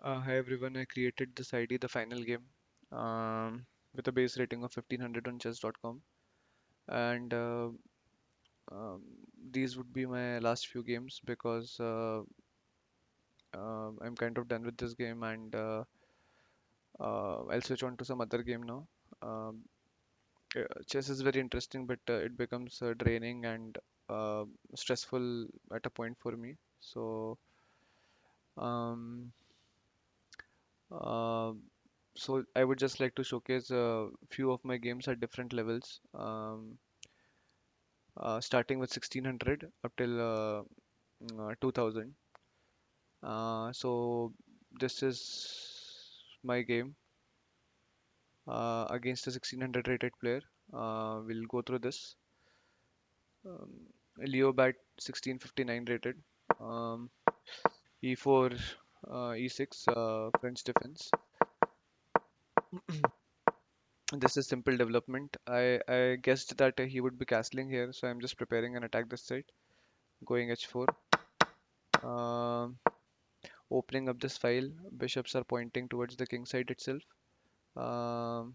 Hi everyone, I created this ID, the final game, with a base rating of 1500 on chess.com, and um, these would be my last few games because I'm kind of done with this game, and I'll switch on to some other game now. Um, Chess is very interesting, but it becomes draining and uh, stressful at a point for me. So um, uh, So I would just like to showcase a few of my games at different levels, starting with 1600 up till 2000. So this is my game against a 1600 rated player. We'll go through this. Um, Leobat 1659 rated. Um, E4, E6, French defense. This is simple development. I guessed that he would be castling here, so I'm just preparing an attack this side, going h4. Um, Opening up this file, bishops are pointing towards the king side itself. Um,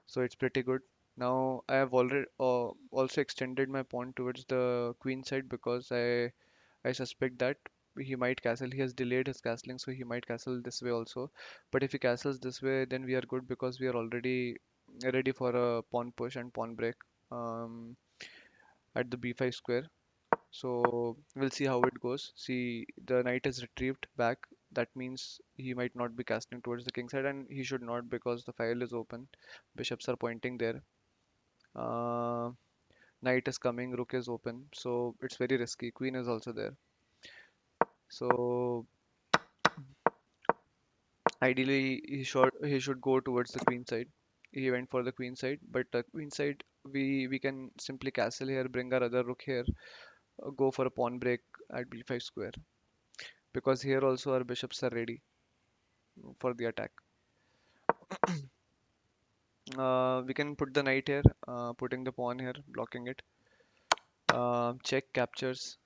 so it's pretty good. Now I have already also extended my pawn towards the queen side because I suspect that he might castle. He has delayed his castling, so he might castle this way also. But if he castles this way, then we are good because we are already ready for a pawn push and pawn break at the b5 square. So we'll see how it goes. See, the knight is retrieved back. That means he might not be casting towards the king side, and he should not because the file is open. Bishops are pointing there. Uh, Knight is coming, rook is open, so it's very risky. Queen is also there. So ideally, he should go towards the queen side. He went for the queen side, but the queen side we can simply castle here, bring our other rook here, go for a pawn break at b5 square because here also our bishops are ready for the attack. We can put the knight here, putting the pawn here, blocking it. Check captures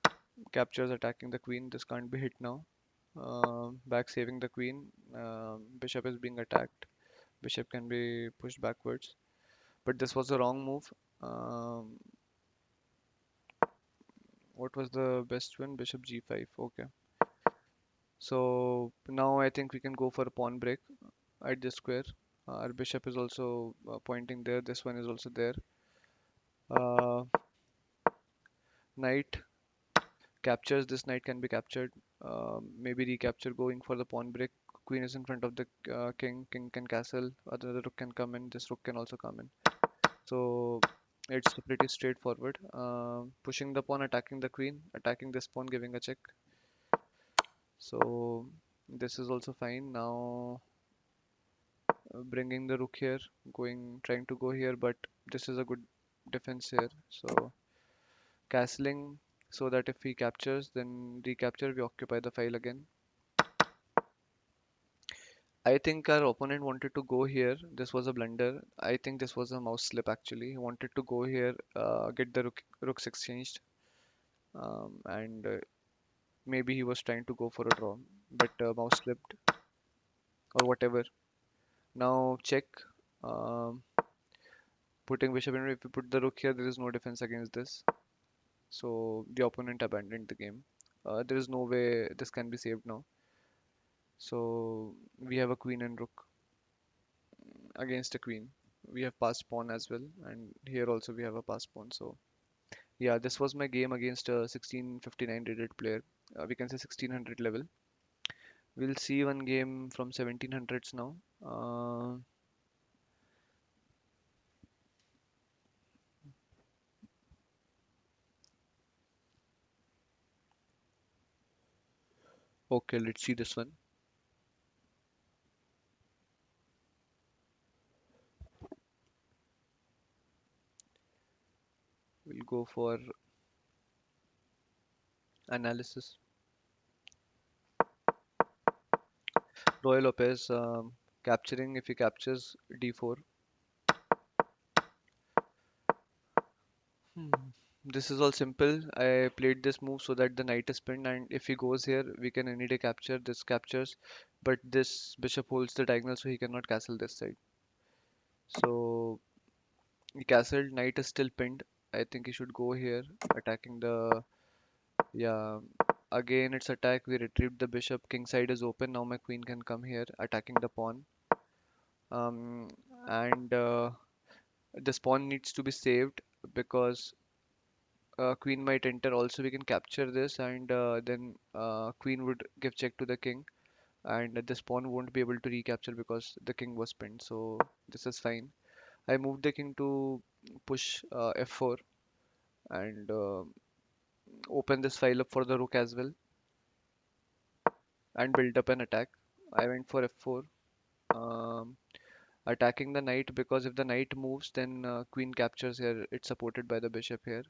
attacking the queen. This can't be hit now. Back saving the queen. Bishop is being attacked. Bishop can be pushed backwards. But this was the wrong move. Um, what was the best win? Bishop g5. Okay. So now I think we can go for a pawn break at this square. Our bishop is also pointing there. This one is also there. Uh, Knight captures. This knight can be captured. Maybe recapture going for the pawn break. Queen is in front of the king. King can castle. Other rook can come in. This rook can also come in. So it's pretty straightforward. Pushing the pawn, attacking the queen, attacking this pawn, giving a check. So this is also fine. Now bringing the rook here, trying to go here, but this is a good defense here. So castling so that if he captures, then recapture, we occupy the file again. I think our opponent wanted to go here. This was a blunder. I think this was a mouse slip actually. He wanted to go here, get the rooks exchanged, and maybe he was trying to go for a draw, but mouse slipped or whatever. Now check. Um, Putting bishop in. If we put the rook here, there is no defense against this. So the opponent abandoned the game. There is no way this can be saved now. So we have a queen and rook against a queen. We have passed pawn as well, and here also we have a passed pawn. So yeah, this was my game against a 1659 rated player. We can say 1600 level. We'll see one game from 1700s now. Okay, let's see this one. We'll go for analysis. Roy Lopez capturing. If he captures d4. This is all simple. I played this move so that the knight is pinned, and if he goes here, we can any day capture. This captures, but this bishop holds the diagonal, so he cannot castle this side. So he castled. Knight is still pinned. I think he should go here, attacking the, yeah. Again, it's attack. We retrieved the bishop. King side is open. Now my queen can come here, attacking the pawn. Um, and this pawn needs to be saved because queen might enter. Also, we can capture this, and then queen would give check to the king, and this pawn won't be able to recapture because the king was pinned. So this is fine. I moved the king to push f4 and open this file up for the rook as well and build up an attack. I went for f4, um, attacking the knight because if the knight moves, then queen captures here. It's supported by the bishop here.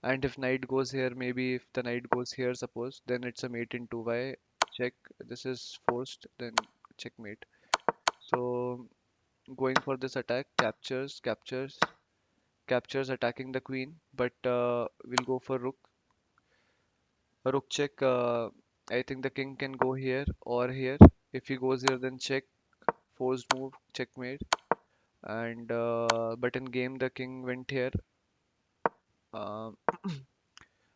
And if knight goes here, maybe if the knight goes here, suppose, then it's a mate in 2y. Check. This is forced, then checkmate. So going for this attack, captures, captures, captures, attacking the queen. But we'll go for rook. Rook check. I think the king can go here or here. If he goes here, then check. Forced move, checkmate. And but in game, the king went here. Um,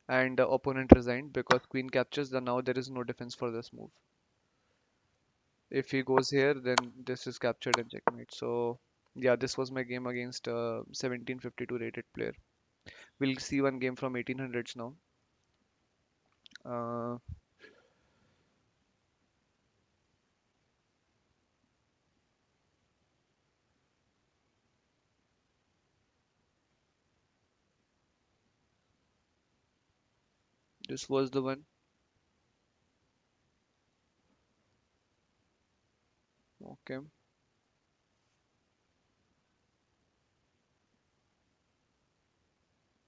and the opponent resigned because queen captures. Then now there is no defense for this move. If he goes here, then this is captured and checkmate. So yeah, this was my game against 1752 rated player. We'll see one game from 1800s now. Uh, this was the one. Okay,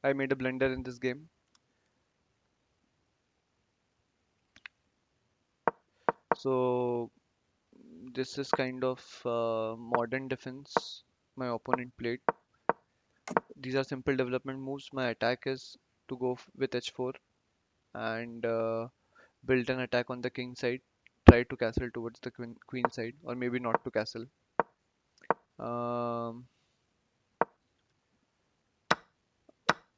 I made a blunder in this game. So this is kind of modern defense my opponent played. These are simple development moves. My attack is to go with h4 and build an attack on the king side. Try to castle towards the queen side, or maybe not to castle. Um,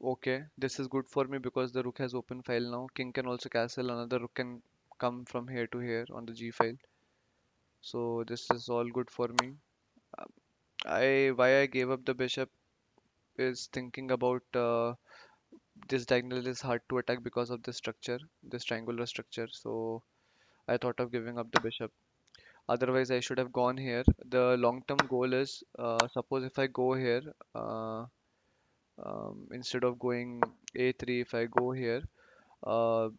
okay, this is good for me because the rook has open file now. King can also castle. Another rook can come from here to here on the g file. So this is all good for me. Uh, I why I gave up the bishop is thinking about this diagonal is hard to attack because of this structure, this triangular structure. So I thought of giving up the bishop. Otherwise, I should have gone here. The long-term goal is suppose if I go here. Instead of going a3, if I go here, uh,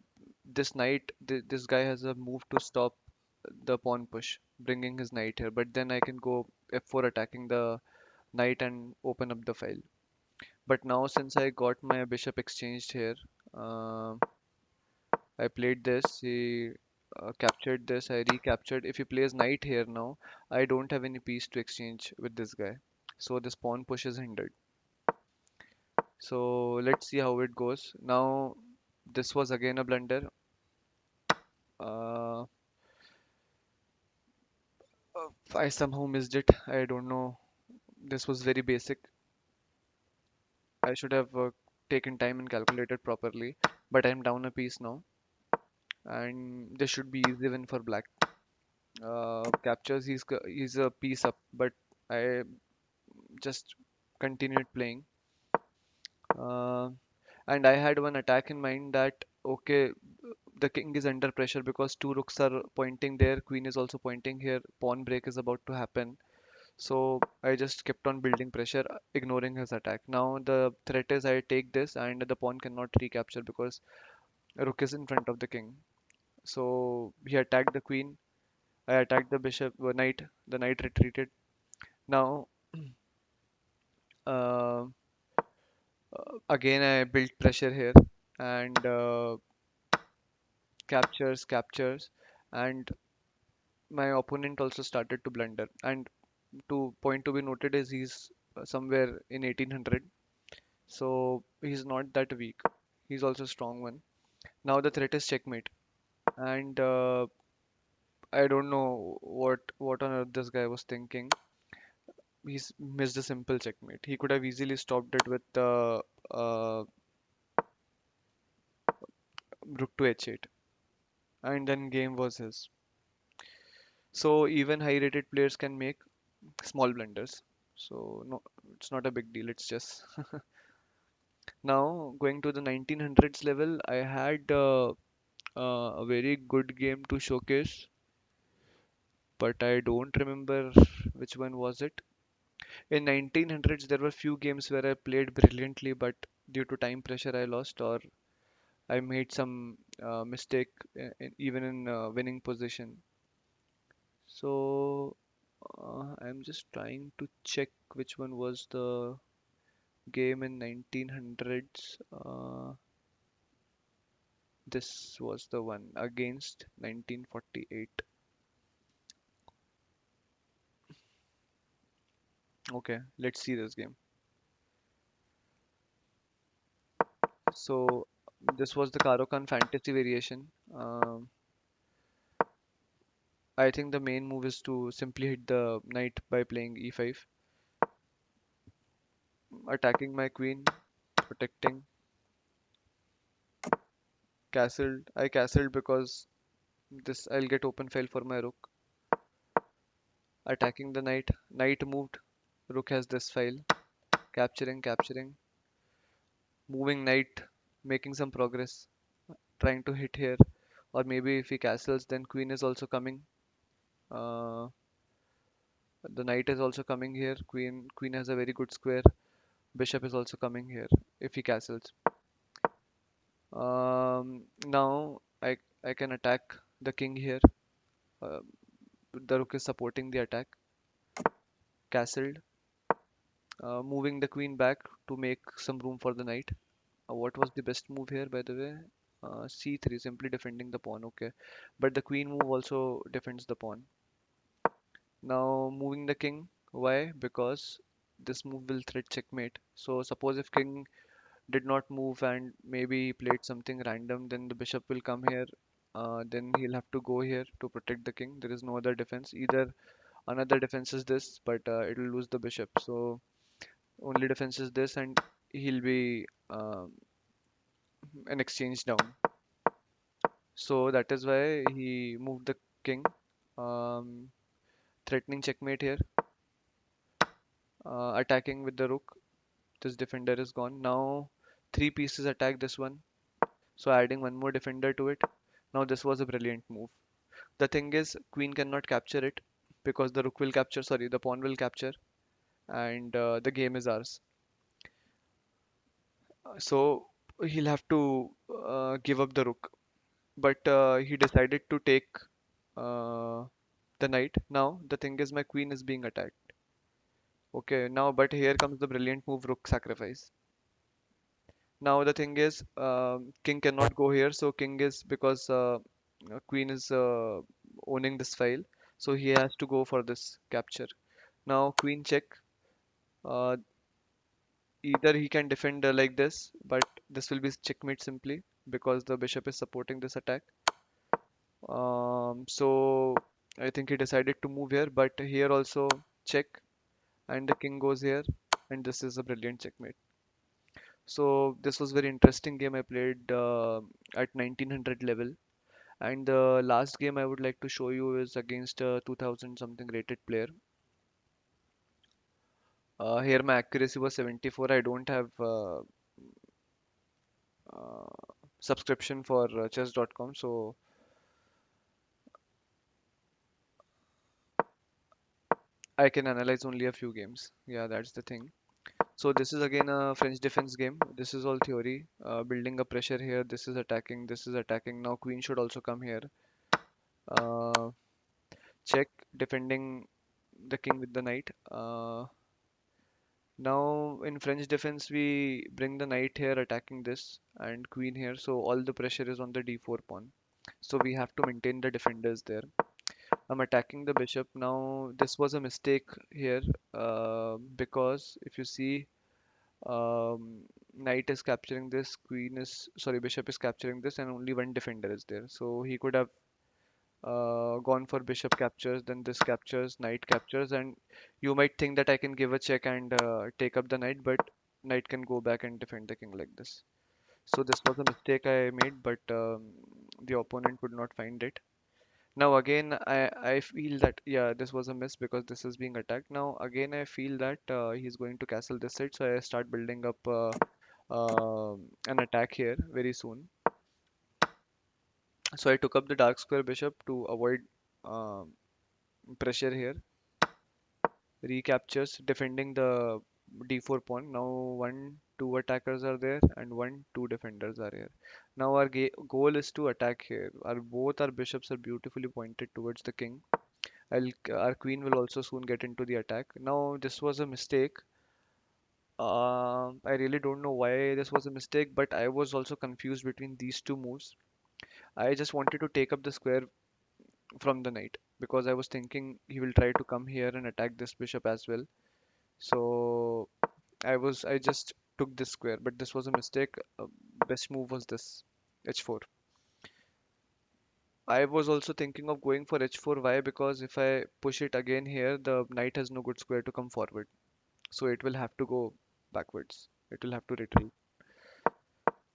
this knight, this guy has a move to stop the pawn push, bringing his knight here. But then I can go f4 attacking the knight and open up the file. But now since I got my bishop exchanged here, uh, I played this. He captured this. I recaptured. If he plays knight here now, I don't have any piece to exchange with this guy. So this pawn push is hindered. So let's see how it goes. Now, this was again a blunder. Uh, I somehow missed it. I don't know. This was very basic. I should have taken time and calculated properly. But I'm down a piece now, and this should be easy win for black. Captures. He's a piece up, but I just continued playing. Uh, and I had one attack in mind that okay, the king is under pressure because two rooks are pointing there, queen is also pointing here, pawn break is about to happen. So I just kept on building pressure, ignoring his attack. Now the threat is I take this and the pawn cannot recapture because rook is in front of the king. So he attacked the queen. I attacked the bishop, knight. The knight retreated. Now uh, again I built pressure here and captures, and my opponent also started to blunder. And to point to be noted is he's somewhere in 1800. So he's not that weak. He's also a strong one. Now the threat is checkmate, and I don't know what on earth this guy was thinking. He's missed a simple checkmate. He could have easily stopped it with rook to h8, and then game was his. So even high-rated players can make small blunders. So no, it's not a big deal. It's just now going to the 1900s level. I had a very good game to showcase, but I don't remember which one was it. In 1900s, there were few games where I played brilliantly, but due to time pressure, I lost or I made some mistake even in winning position. So I'm just trying to check which one was the game in 1900s. This was the one against 1948. Okay, let's see this game. So this was the Karo Khan fantasy variation. I think the main move is to simply hit the knight by playing e5, attacking my queen, protecting, castled. I castled because this I'll get open file for my rook. Attacking the knight, knight moved, rook has this file, capturing, capturing, moving knight, making some progress, trying to hit here, or maybe if he castles, then queen is also coming. Uh, the knight is also coming here. Queen has a very good square. Bishop is also coming here if he castles. Now I can attack the king here. Uh, the rook is supporting the attack. Castled, moving the queen back to make some room for the knight. What was the best move here, by the way? C3, simply defending the pawn. Okay, but the queen move also defends the pawn. Now moving the king. Why? Because this move will threat checkmate. So suppose if king did not move and maybe he played something random, then the bishop will come here. Then he'll have to go here to protect the king. There is no other defense. Either another defense is this, but it will lose the bishop. So only defense is this, and he'll be an exchange down. So that is why he moved the king, um, threatening checkmate here, attacking with the rook. This defender is gone. Now three pieces attack this one. So adding one more defender to it. Now this was a brilliant move. The thing is, queen cannot capture it because the rook will capture, sorry, the pawn will capture, and the game is ours. So he'll have to give up the rook. But he decided to take uh, the knight. Now the thing is, my queen is being attacked. Okay, now but here comes the brilliant move, rook sacrifice. Now the thing is, king cannot go here, so king is because queen is owning this file, so he has to go for this capture. Now queen check. Uh, Either he can defend like this, but this will be checkmate simply because the bishop is supporting this attack. So I think he decided to move here, but here also check, and the king goes here, and this is a brilliant checkmate. So this was very interesting game I played at 1900 level. And the last game I would like to show you is against a 2000 something rated player. Here my accuracy was 74. I don't have uh, subscription for chess.com, so I can analyze only a few games. Yeah, that's the thing. So this is again a French defense game. This is all theory. Building up pressure here. This is attacking. This is attacking. Now queen should also come here. Uh, Check, defending the king with the knight. Now in French defense we bring the knight here attacking this and queen here. So all the pressure is on the d4 pawn. So we have to maintain the defenders there. I'm attacking the bishop. Now this was a mistake here because if you see Knight is capturing this, queen is, sorry, bishop is capturing this, and only one defender is there. So he could have gone for bishop captures, then this captures, knight captures, and you might think that I can give a check and take up the knight, but knight can go back and defend the king like this. So this was a mistake I made, but the opponent would not find it. Now again, I feel that yeah, this was a miss because this is being attacked. Now again, I feel that he's going to castle this side, so I start building up an attack here very soon. So I took up the dark square bishop to avoid um, pressure here. Recaptures, defending the d4 pawn. Now one, two attackers are there, and one, two defenders are here. Now our goal is to attack here. Both our bishops are beautifully pointed towards the king. Our queen will also soon get into the attack. Now this was a mistake. I really don't know why this was a mistake, but I was also confused between these two moves. I just wanted to take up the square from the knight because I was thinking he will try to come here and attack this bishop as well. So I just took this square, but this was a mistake. Best move was this h4. I was also thinking of going for h4. Why? Because if I push it again here, the knight has no good square to come forward. So it will have to go backwards. It will have to retreat.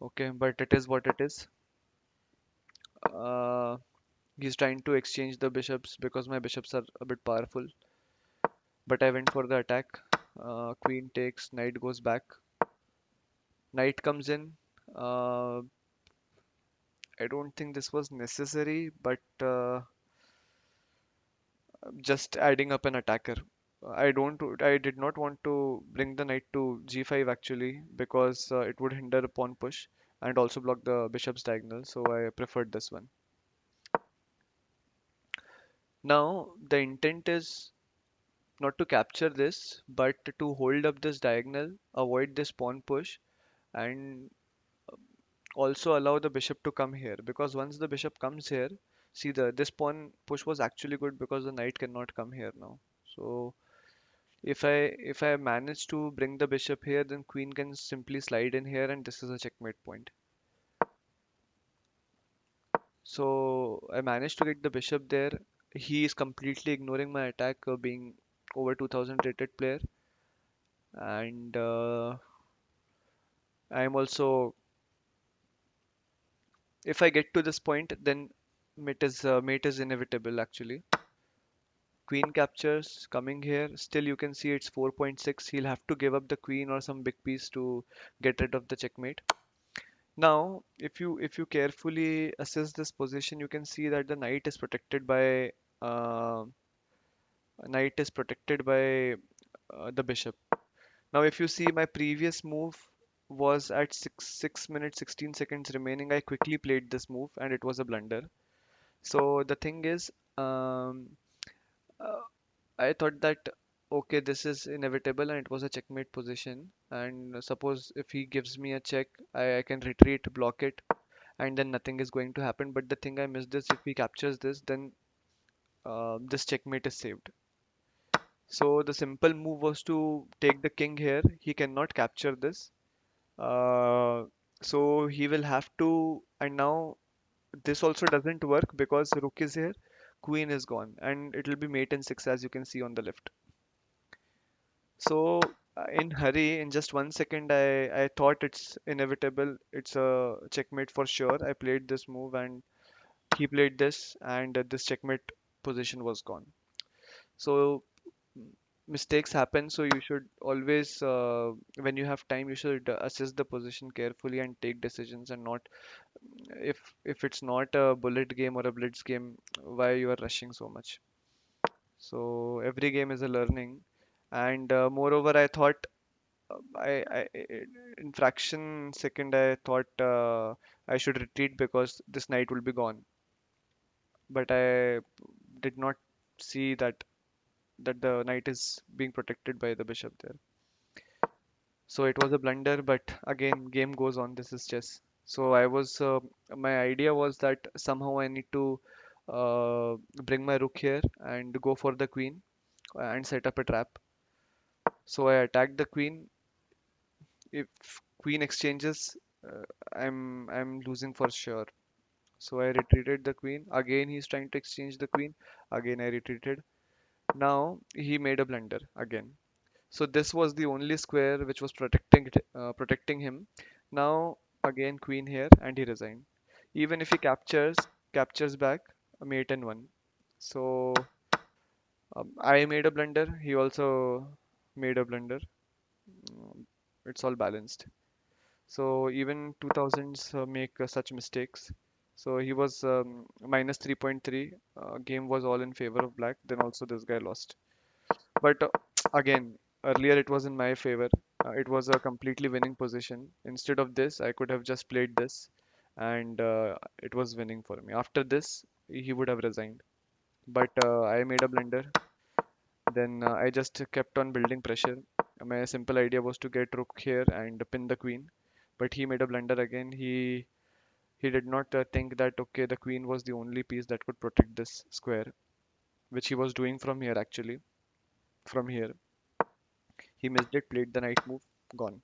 Okay, but it is what it is. Uh, he's trying to exchange the bishops because my bishops are a bit powerful. But I went for the attack. Queen takes, knight goes back. Knight comes in. I don't think this was necessary, but just adding up an attacker. I did not want to bring the knight to g5 actually because it would hinder a pawn push and also block the bishop's diagonal. So I preferred this one. Now the intent is not to capture this, but to hold up this diagonal, avoid this pawn push, and also allow the bishop to come here. Because once the bishop comes here, see this pawn push was actually good because the knight cannot come here now. So if I manage to bring the bishop here, then queen can simply slide in here, and this is a checkmate point. So I managed to get the bishop there. He is completely ignoring my attack, being over 2000 rated player, and I'm also, if I get to this point, then mate is inevitable actually. Queen captures coming here. Still, you can see it's 4.6. He'll have to give up the queen or some big piece to get rid of the checkmate. Now, if you carefully assess this position, you can see that the uh, knight is protected by the bishop. Now, if you see my previous move was at 6 minutes 16 seconds remaining, I quickly played this move and it was a blunder. So the thing is, um, uh, I thought that okay, this is inevitable and it was a checkmate position. And suppose if he gives me a check, I can retreat, block it, and then nothing is going to happen. But the thing I missed is if he captures this, then this checkmate is saved. So the simple move was to take the king here. He cannot capture this. Uh, so he will have to, and now this also doesn't work because rook is here, queen is gone, and it will be mate in six as you can see on the left. So in hurry, in just 1 second, I thought it's inevitable. It's a checkmate for sure. I played this move and he played this, and this checkmate position was gone. So mistakes happen. So you should always, when you have time, you should assess the position carefully and take decisions, and not if it's not a bullet game or a blitz game, why you are rushing so much. So every game is a learning, and moreover, I thought in fraction second I thought I should retreat because this knight will be gone, but I did not see that the knight is being protected by the bishop there. So it was a blunder, but again, game goes on. This is chess. So my idea was that somehow I need to bring my rook here and go for the queen and set up a trap. So I attacked the queen. if queen exchanges, uh, I'm losing for sure. So I retreated the queen. Again, he's trying to exchange the queen. Again, I retreated. Now he made a blunder again. So this was the only square which was protecting him. Now again queen here, and he resigned. Even if he captures back, mate and one. So I made a blunder. He also made a blunder. Um, it's all balanced. So even 2000s make such mistakes. So he was minus 3.3. Game was all in favor of black. Then also this guy lost. But again, earlier it was in my favor. It was a completely winning position. Instead of this, I could have just played this, and it was winning for me. After this, he would have resigned. But I made a blunder. Then I just kept on building pressure. My simple idea was to get rook here and pin the queen. But he made a blunder again. He did not think that okay, the queen was the only piece that could protect this square, which he was doing from here actually. From here, he missed it, played the knight move, gone.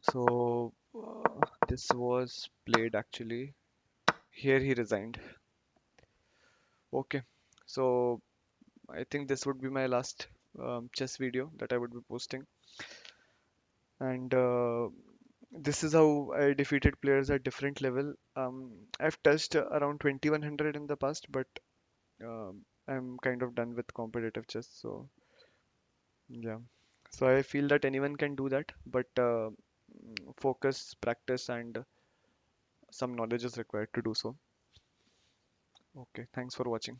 So this was played actually. Here he resigned. Okay, so I think this would be my last chess video that I would be posting. And this is how I defeated players at different level. I've touched around 2100 in the past, but I'm kind of done with competitive chess. So yeah, so I feel that anyone can do that, but focus, practice, and some knowledge is required to do so. Okay, thanks for watching.